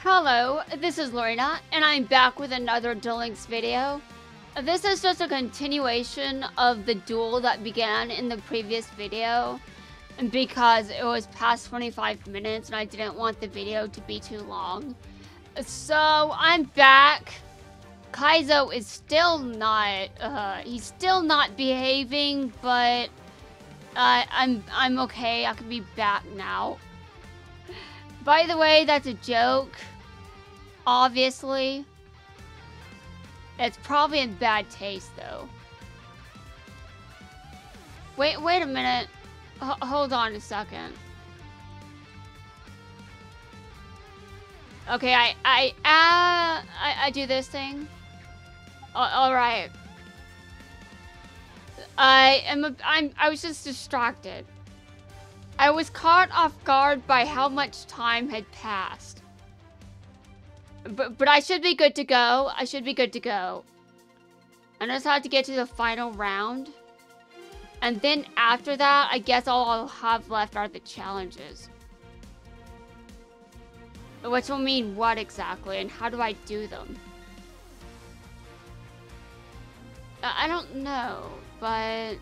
Hello, this is Lorena, and I'm back with another Duel Links video. This is just a continuation of the duel that began in the previous video, because it was past 25 minutes and I didn't want the video to be too long. So, I'm back. Kaizo is still not, he's still not behaving, but I'm okay. I can be back now. By the way, that's a joke. Obviously. It's probably in bad taste, though. Wait a minute. Hold on a second. Okay, I do this thing. All right. I was just distracted. I was caught off guard by how much time had passed. But I should be good to go. I should be good to go. I just have to get to the final round. And then after that, I guess all I'll have left are the challenges. Which will mean what exactly, and how do I do them? I don't know, but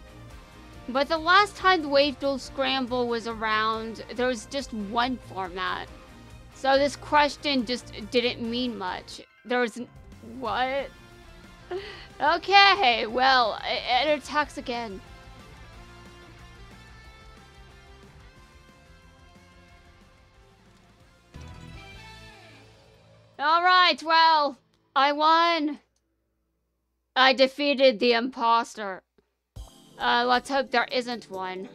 the last time the Wave Duel Scramble was around, there was just one format. So this question just didn't mean much. There was... What? Okay, well, it attacks again. Alright, well, I won. I defeated the imposter. Let's hope there isn't one.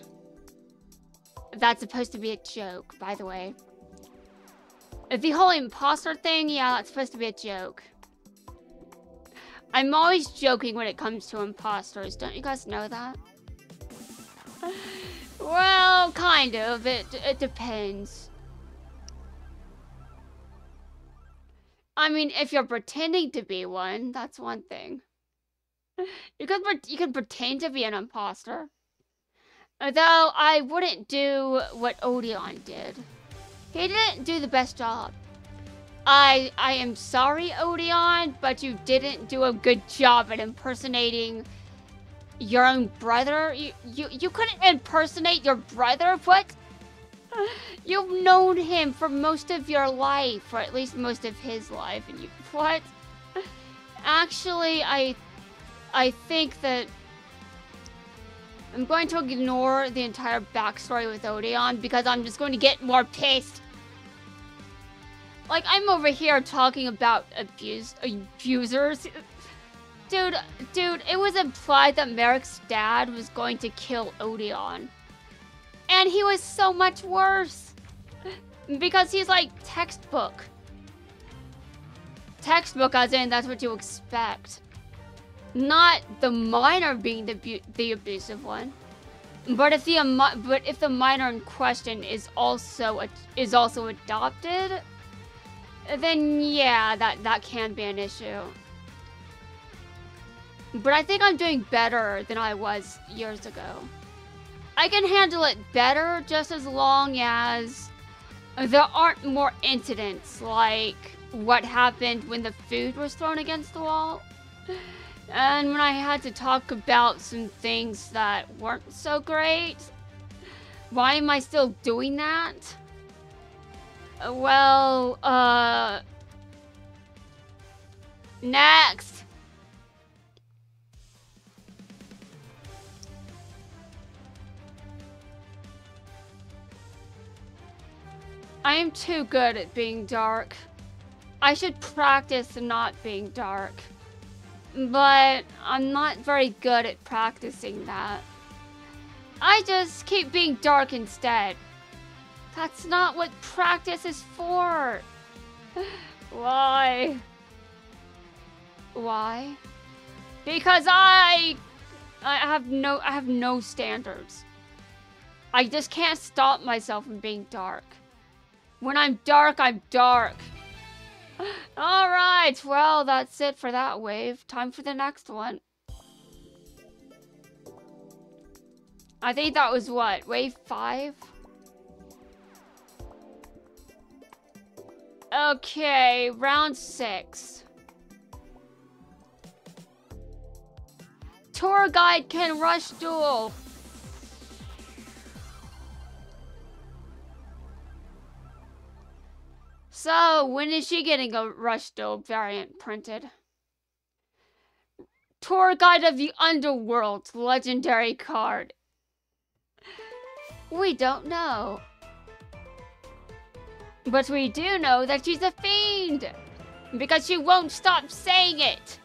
That's supposed to be a joke, by the way. The whole imposter thing, yeah, that's supposed to be a joke. I'm always joking when it comes to imposters. Don't you guys know that? Well, kind of. It depends. I mean, if you're pretending to be one, that's one thing. You can pretend to be an imposter. Although, I wouldn't do what Odeon did. He didn't do the best job. I am sorry, Odeon, but you didn't do a good job at impersonating your own brother. You couldn't impersonate your brother? What? You've known him for most of your life, or at least most of his life, and you... What? Actually, I think that I'm going to ignore the entire backstory with Odeon because I'm just going to get more pissed. Like, I'm over here talking about abusers. Dude, it was implied that Merrick's dad was going to kill Odeon. And he was so much worse. Because he's like textbook. Textbook as in, that's what you expect. Not the minor being the abusive one. But if the minor in question is also adopted, then yeah, that can be an issue. But I think I'm doing better than I was years ago. I can handle it better just as long as there aren't more incidents like what happened when the food was thrown against the wall. And when I had to talk about some things that weren't so great. Why am I still doing that? Well, next. I am too good at being dark. I should practice not being dark. But I'm not very good at practicing that. I just keep being dark instead. That's not what practice is for. Why? Why? Because I have no standards. I just can't stop myself from being dark. When I'm dark, I'm dark. Alright, well, that's it for that wave. Time for the next one. I think that was what? Wave 5? Okay, round 6. Tour guide can rush duel. So, when is she getting a rush duel variant printed? Tour guide of the underworld, legendary card. We don't know. But we do know that she's a fiend, because she won't stop saying it.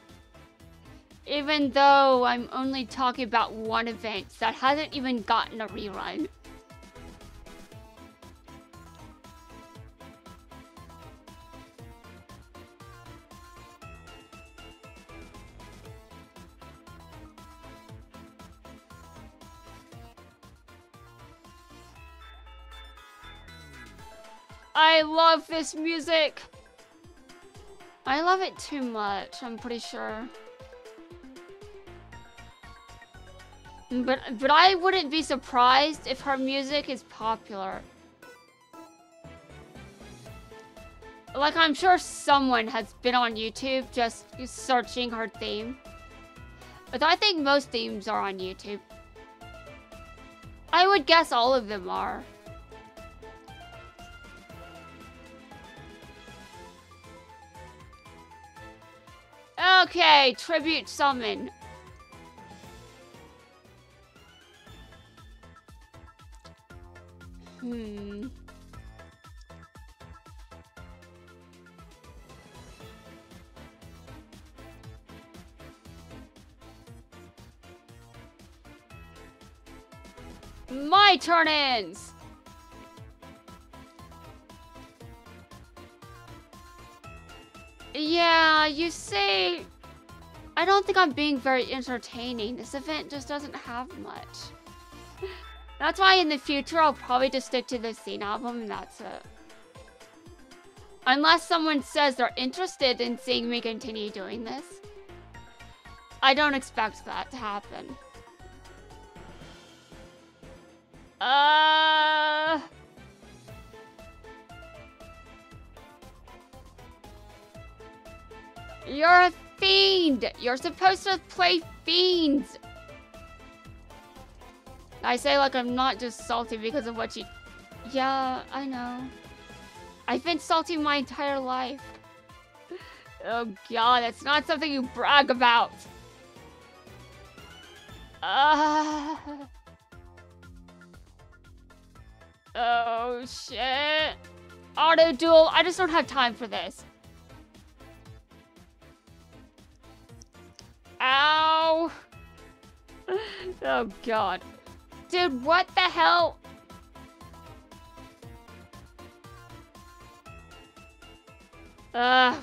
Even though I'm only talking about one event that hasn't even gotten a rerun. I love this music. I love it too much, I'm pretty sure. But I wouldn't be surprised if her music is popular. Like, I'm sure someone has been on YouTube just searching her theme. But I think most themes are on YouTube. I would guess all of them are. Okay, tribute summon. My turn-ins! Yeah, you see, I don't think I'm being very entertaining. This event just doesn't have much. That's why in the future, I'll probably just stick to the scene album and that's it. Unless someone says they're interested in seeing me continue doing this. I don't expect that to happen. You're a fiend! You're supposed to play fiends! I say like I'm not just salty because of what you... Yeah, I know. I've been salty my entire life. Oh god, that's not something you brag about. Oh shit. Auto duel, I just don't have time for this. Ow. Oh god. Dude, what the hell?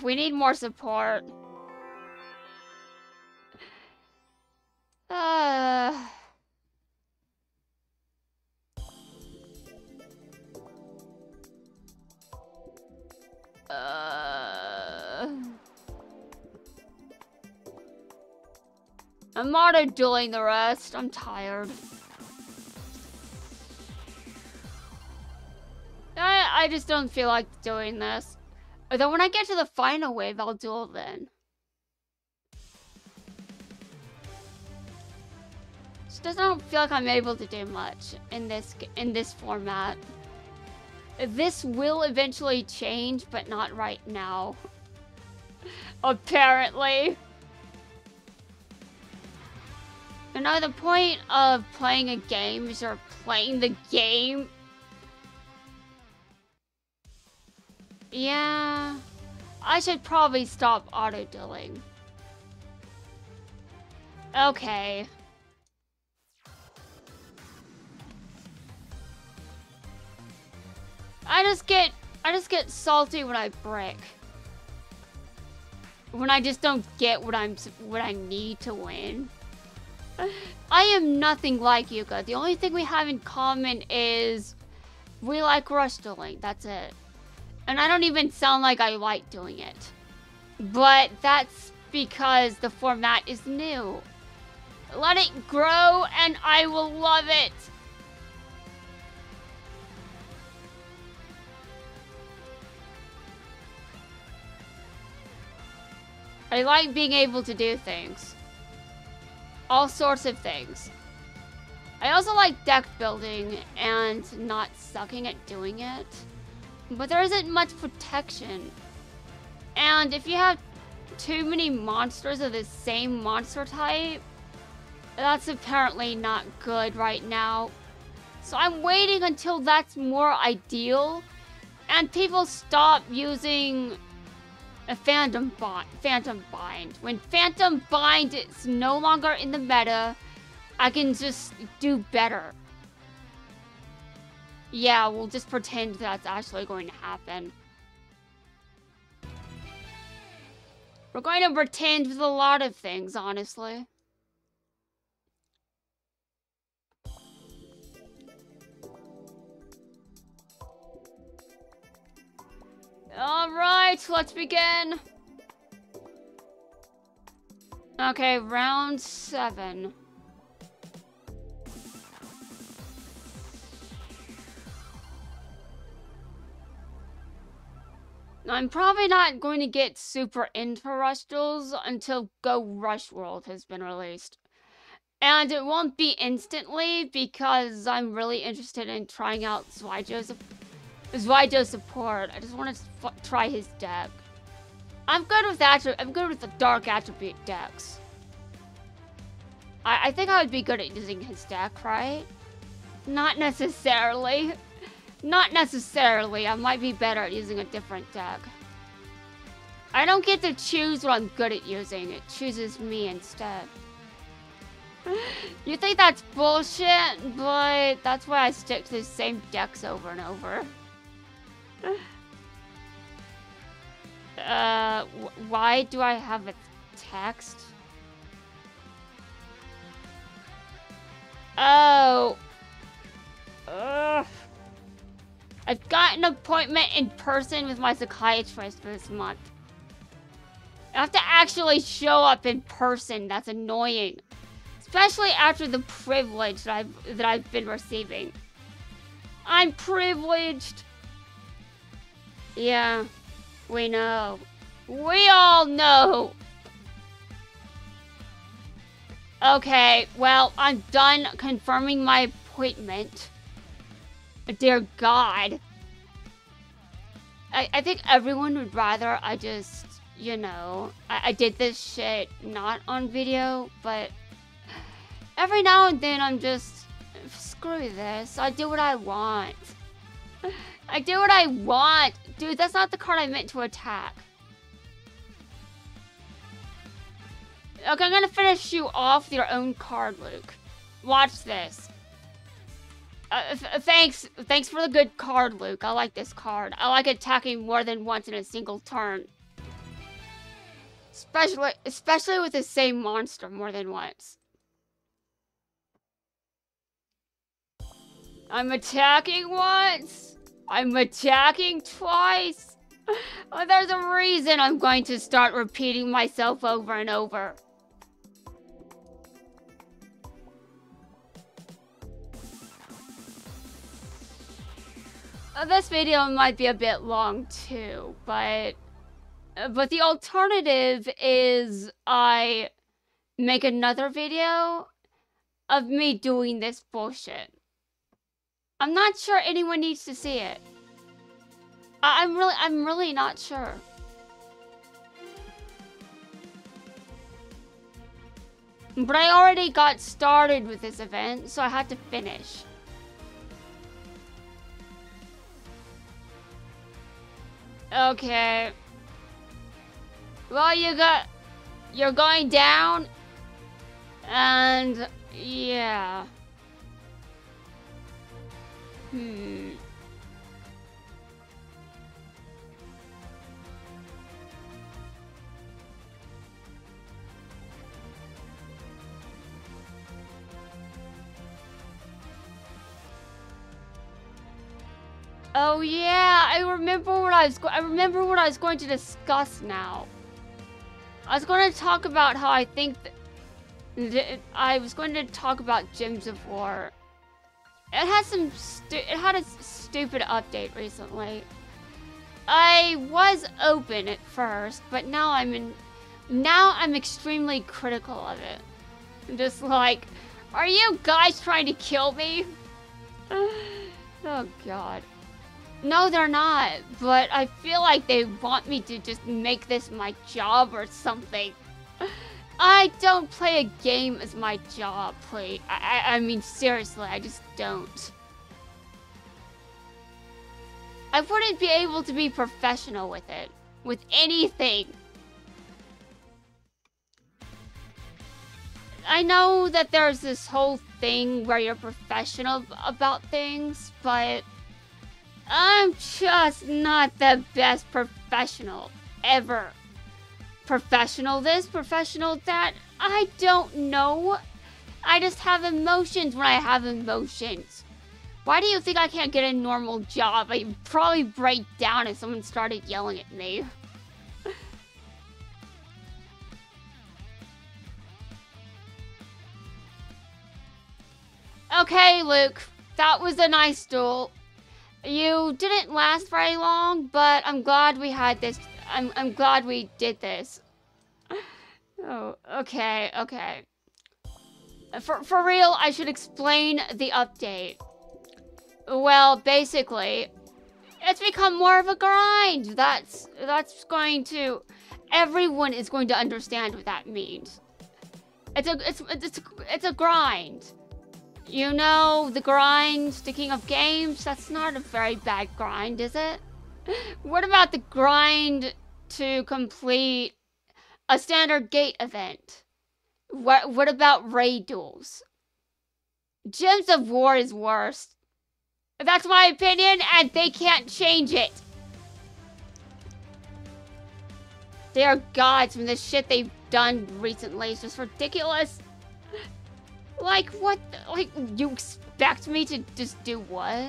We need more support. I'm auto-dueling the rest. I'm tired. I just don't feel like doing this. Although when I get to the final wave, I'll duel then. Just doesn't feel like I'm able to do much in this format. This will eventually change, but not right now. Apparently. You know, the point of playing a game is you're playing the game. Yeah, I should probably stop auto-dueling. Okay. I just get salty when I brick. When I just don't get what I need to win. I am nothing like Yuga. The only thing we have in common is we like rush dueling. That's it. And I don't even sound like I like doing it. But that's because the format is new. Let it grow and I will love it. I like being able to do things. All sorts of things. I also like deck building and not sucking at doing it. But there isn't much protection. And if you have too many monsters of the same monster type, that's apparently not good right now. So I'm waiting until that's more ideal and people stop using a Phantom Bind. When Phantom Bind is no longer in the meta, I can just do better. Yeah, we'll just pretend that's actually going to happen. We're going to pretend with a lot of things, honestly. Alright, let's begin. Okay, round 7. I'm probably not going to get super into Rush Duels until Go Rush World has been released. And it won't be instantly because I'm really interested in trying out Zweijo's support. I just want to try his deck. I'm good with the dark attribute decks. I think I would be good at using his deck, right? Not necessarily. Not necessarily. I might be better at using a different deck. I don't get to choose what I'm good at using. It chooses me instead. You think that's bullshit, but that's why I stick to the same decks over and over. Why do I have a text? Oh. Ugh. I've got an appointment in person with my psychiatrist for this month. I have to actually show up in person. That's annoying. Especially after the privilege that I've been receiving. I'm privileged. Yeah, we know. We all know. Okay, well, I'm done confirming my appointment. Dear God. I think everyone would rather I just, you know, I did this shit not on video, but every now and then I'm just, screw this, I do what I want. I do what I want. Dude, that's not the card I meant to attack. Okay, I'm gonna finish you off with your own card, Luke. Watch this. Thanks for the good card, Luke. I like this card. I like attacking more than once in a single turn. Especially with the same monster more than once. I'm attacking once. I'm attacking twice. Oh, there's a reason I'm going to start repeating myself over and over. This video might be a bit long too, but the alternative is I make another video of me doing this bullshit. I'm not sure anyone needs to see it. I'm really not sure. But I already got started with this event, so I had to finish. Okay. Well, you're going down, and yeah. Oh yeah, I remember what I was going to discuss now. I was going to talk about how I think I was going to talk about Gems of War. It had a stupid update recently. I was open at first, but now I'm now I'm extremely critical of it. I'm just like, are you guys trying to kill me? Oh god. No, they're not, but I feel like they want me to just make this my job or something. I don't play a game as my job, please. I mean, seriously, I just don't. I wouldn't be able to be professional with it. With anything. I know that there's this whole thing where you're professional about things, but I'm just not the best professional ever. Professional this, professional that, I don't know. I just have emotions when I have emotions. Why do you think I can't get a normal job? I'd probably break down if someone started yelling at me. Okay, Luke, that was a nice duel. You didn't last very long, but I'm glad we had this. I'm glad we did this. Oh, okay. For real, I should explain the update. Well, basically, it's become more of a grind. That's going to, everyone is going to understand what that means. It's a grind. You know, the grind, the king of games, that's not a very bad grind, is it? What about the grind to complete a standard gate event? What about raid duels? Gems of War is worse. That's my opinion, and they can't change it. They are gods from the shit they've done recently. It's just ridiculous. Like, what? Like, you expect me to just do what?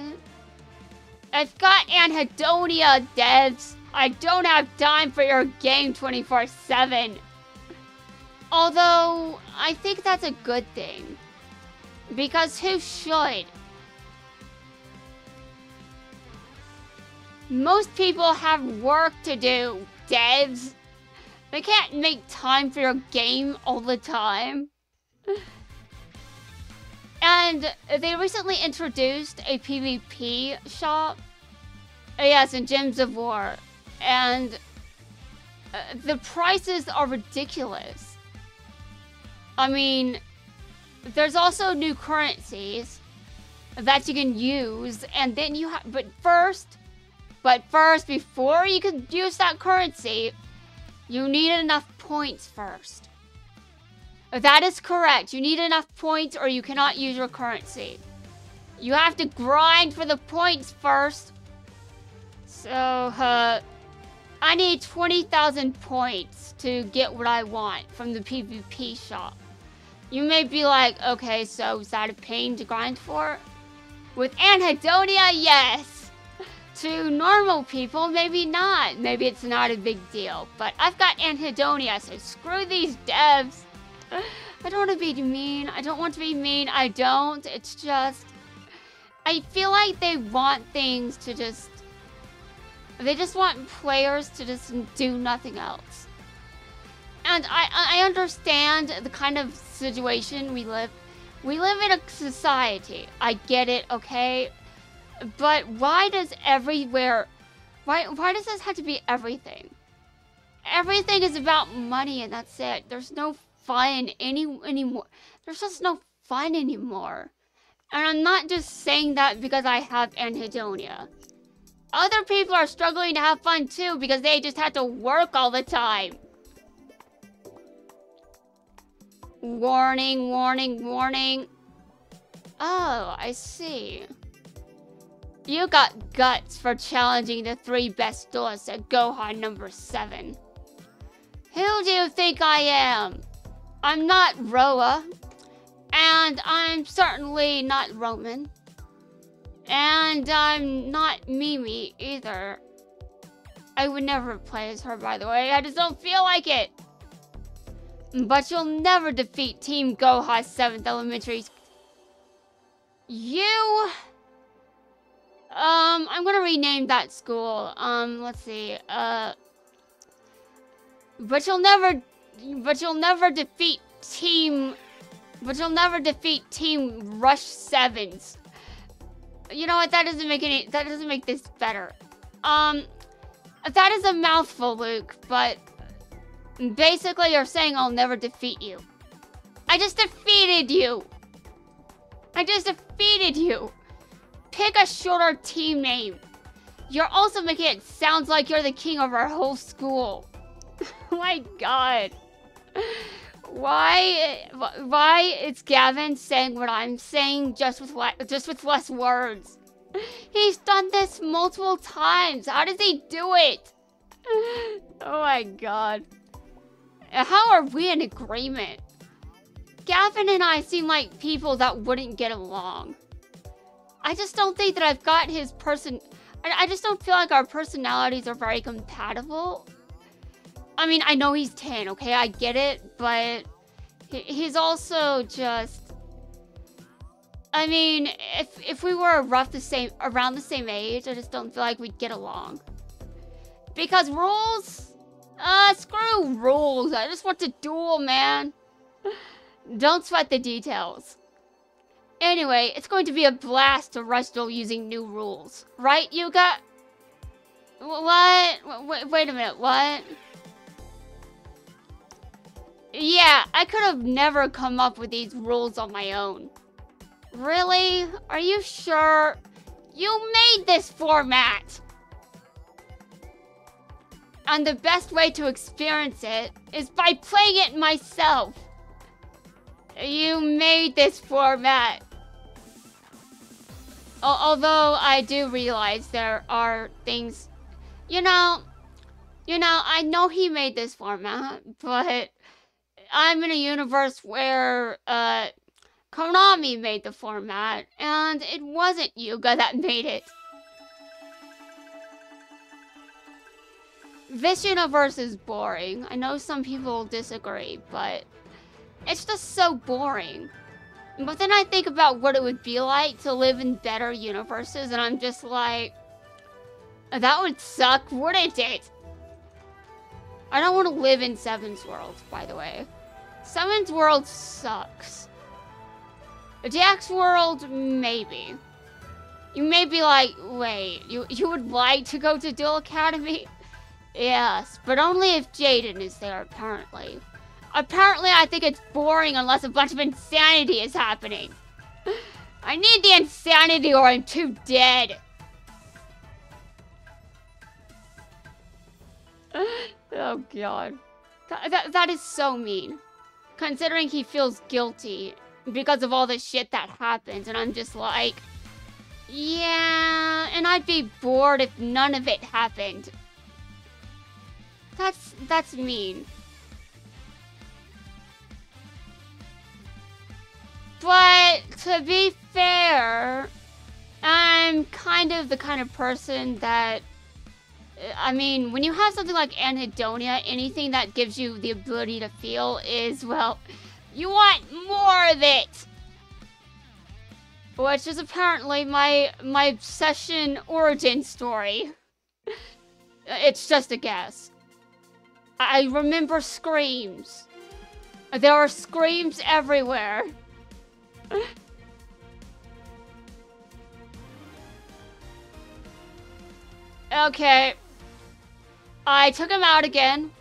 I've got anhedonia, devs. I don't have time for your game 24/7. Although, I think that's a good thing. Because who should? Most people have work to do, devs. They can't make time for your game all the time. And they recently introduced a PvP shop. Yes, in Gems of War. And the prices are ridiculous. I mean, there's also new currencies that you can use. And then you have, but first, before you can use that currency, you need enough points first. That is correct. You need enough points or you cannot use your currency. You have to grind for the points first. So, I need 20,000 points to get what I want from the PvP shop. You may be like, okay, so is that a pain to grind for? With anhedonia, yes. To normal people, maybe not. Maybe it's not a big deal. But I've got anhedonia, so screw these devs. I don't want to be mean. I don't want to be mean. I don't. It's just, I feel like they want things to just, they just want players to just do nothing else. And I understand the kind of situation we live. We live in a society. I get it, okay? But why does everywhere, why does this have to be everything? Everything is about money and that's it. There's no fun anymore. There's just no fun anymore. And I'm not just saying that because I have anhedonia. Other people are struggling to have fun too because they just have to work all the time. Warning, warning, warning. Oh, I see. You got guts for challenging the 3 best duelists at Gohan number 7. Who do you think I am? I'm not Roa, and I'm certainly not Roman, and I'm not Mimi either. I would never play as her, by the way. I just don't feel like it. But you'll never defeat Team Goha 7th Elementary. You... I'm gonna rename that school. Let's see. But you'll never you'll never defeat Team Rush 7s. You know what? That doesn't make this better. That is a mouthful, Luke, but basically you're saying I'll never defeat you. I just defeated you. Pick a shorter team name. You're also making it sound like you're the king of our whole school. Oh my god. Why is Gavin saying what I'm saying just with less words? He's done this multiple times. How does he do it? Oh my god. How are we in agreement? Gavin and I seem like people that wouldn't get along. I just don't think that I've got his I just don't feel like our personalities are very compatible. I mean, I know he's 10, okay? I get it, but he's also just... I mean, if we were around the same age, I just don't feel like we'd get along. Because rules? Screw rules. I just want to duel, man. Don't sweat the details. Anyway, it's going to be a blast to rush duel using new rules. Right, Yuga? What? Wait a minute, what? Yeah, I could have never come up with these rules on my own. Really? Are you sure? You made this format! And the best way to experience it is by playing it myself. You made this format. Although I do realize there are things... You know, I know he made this format, but I'm in a universe where, Konami made the format, and it wasn't Yuga that made it. This universe is boring. I know some people disagree, but it's just so boring. But then I think about what it would be like to live in better universes, and I'm just like, that would suck, wouldn't it? I don't want to live in Seven's world, by the way. Seven's world sucks. Jack's world, maybe. You may be like, wait, you would like to go to Duel Academy? Yes, but only if Jaden is there, apparently. Apparently, I think it's boring unless a bunch of insanity is happening. I need the insanity or I'm too dead. Oh, God. That is so mean. Considering he feels guilty because of all the shit that happens, and I'm just like, yeah, and I'd be bored if none of it happened. That's mean. But to be fair, I'm kind of the kind of person that, I mean, when you have something like anhedonia, anything that gives you the ability to feel is, well, you want more of it. Which is apparently my obsession origin story. It's just a guess. I remember screams. There are screams everywhere. Okay. I took him out again.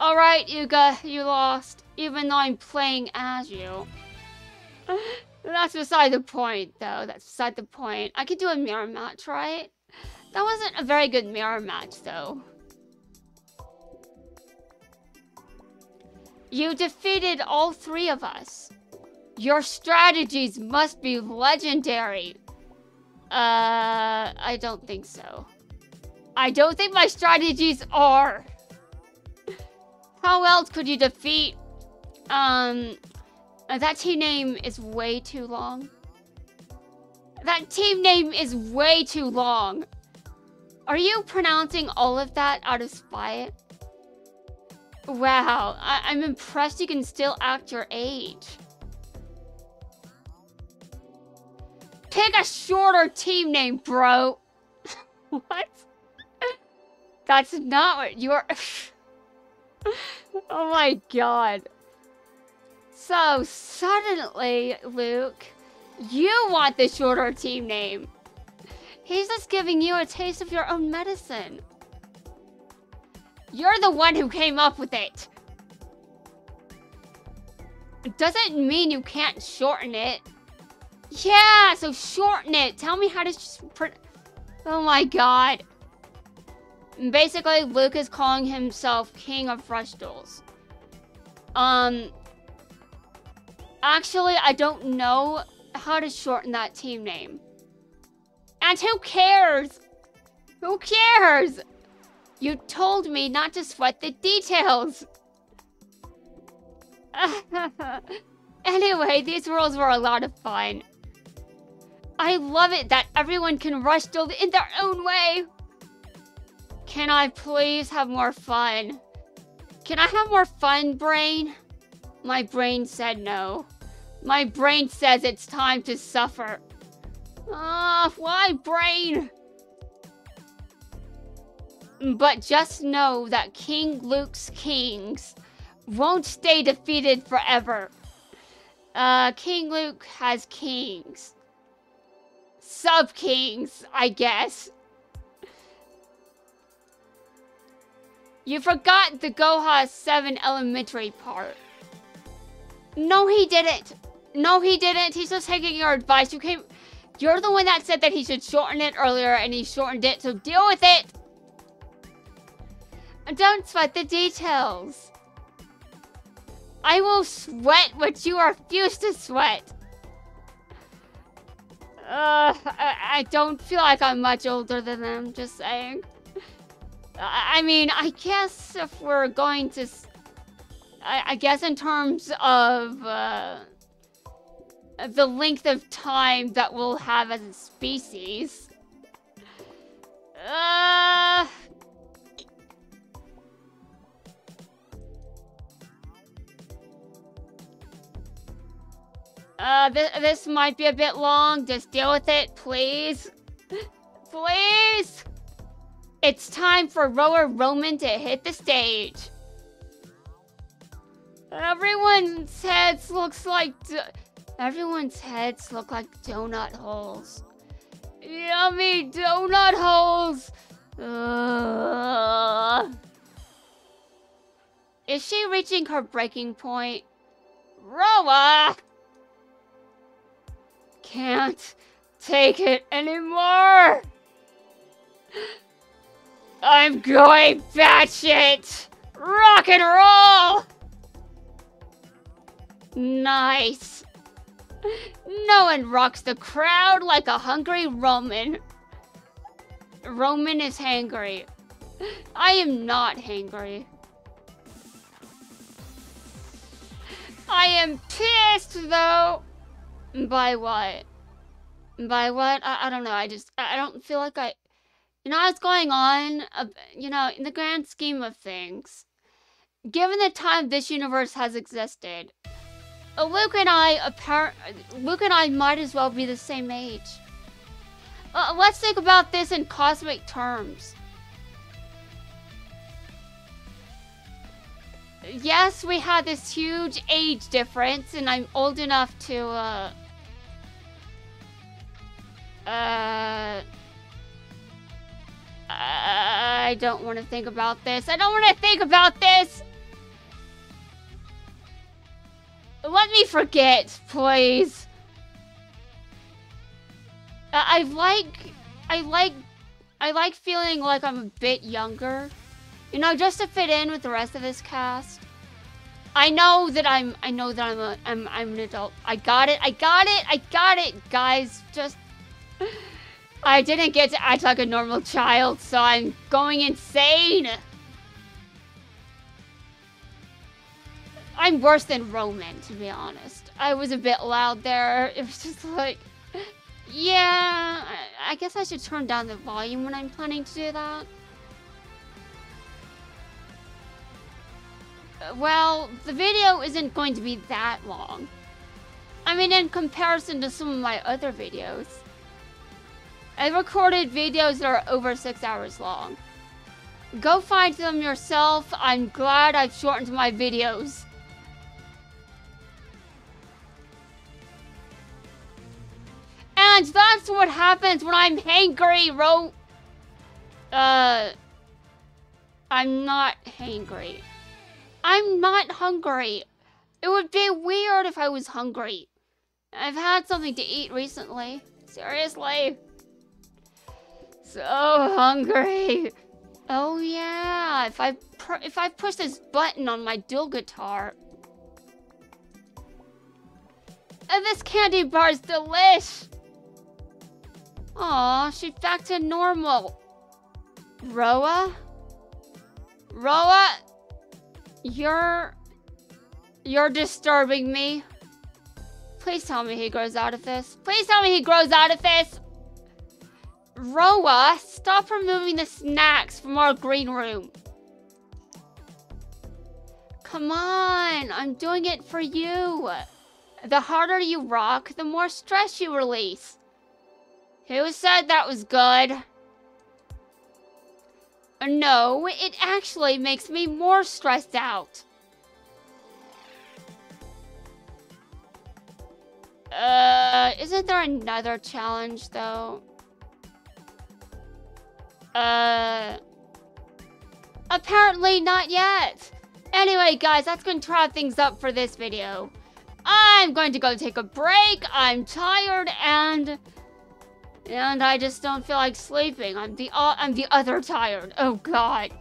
Alright, Yuga, you lost. Even though I'm playing as you. That's beside the point, though. That's beside the point. I could do a mirror match, right? That wasn't a very good mirror match, though. You defeated all three of us. Your strategies must be legendary. I don't think so. I don't think my strategies are. How else could you defeat, that team name is way too long. That team name is way too long. Are you pronouncing all of that out of spite? Wow, I'm impressed you can still act your age. Pick a shorter team name, bro. What? That's not what you're... Oh my god. So, suddenly, Luke, you want the shorter team name. He's just giving you a taste of your own medicine. You're the one who came up with it. It doesn't mean you can't shorten it. Yeah, so shorten it. Tell me how to... Oh my god. Basically, Luke is calling himself King of Rush Duels. Actually, I don't know how to shorten that team name. And who cares? Who cares? You told me not to sweat the details. Anyway, these rules were a lot of fun. I love it that everyone can rush duel in their own way. Can I please have more fun? Can I have more fun, brain? My brain said no. My brain says it's time to suffer. Why, brain? But just know that King Luke's kings won't stay defeated forever. King Luke has kings. Sub-kings, I guess. You forgot the Goha 7 elementary part. No, he didn't. No, he didn't. He's just taking your advice. You're the one that said that he should shorten it earlier, and he shortened it, so deal with it. Don't sweat the details. I will sweat what you refuse to sweat. I don't feel like I'm much older than them, just saying. I mean, I guess if we're going to... I guess in terms of the length of time that we'll have as a species. This might be a bit long. Just deal with it, please. Please! It's time for Rower Roman to hit the stage. Everyone's heads look like donut holes. Yummy donut holes. Is she reaching her breaking point? Roa! Can't take it anymore. I'm going batshit. Rock and roll. Nice. No one rocks the crowd like a hungry Roman. Roman is hangry. I am not hangry. I am pissed though. By what? By what? I don't know. I don't feel like you know what's going on? You know, in the grand scheme of things, given the time this universe has existed, Luke and I might as well be the same age. Let's think about this in cosmic terms. Yes, we had this huge age difference, and I'm old enough to, I don't want to think about this. I don't want to think about this! Let me forget, please. I like feeling like I'm a bit younger. You know, just to fit in with the rest of this cast. I know that I'm an adult. I got it, guys. Just I didn't get to act like a normal child, so I'm going insane. I'm worse than Roman, to be honest. I was a bit loud there. It was just like, yeah, I guess I should turn down the volume when I'm planning to do that. Well, the video isn't going to be that long. I mean, in comparison to some of my other videos. I recorded videos that are over 6 hours long. Go find them yourself. I'm glad I've shortened my videos. And that's what happens when I'm hangry, I'm not hangry. I'm not hungry. It would be weird if I was hungry. I've had something to eat recently. Seriously. So hungry. Oh yeah, if I push this button on my dual guitar. And this candy bar's delish. Aw, she's back to normal. Roa? Roa? You're disturbing me. Please tell me he grows out of this. Please tell me he grows out of this. Roa, stop removing the snacks from our green room. Come on, I'm doing it for you. The harder you rock, the more stress you release. Who said that was good? No, it actually makes me more stressed out. Isn't there another challenge though? Apparently not yet. Anyway, guys, that's going to wrap things up for this video. I'm going to go take a break. I'm tired and I just don't feel like sleeping. I'm the other tired. Oh God.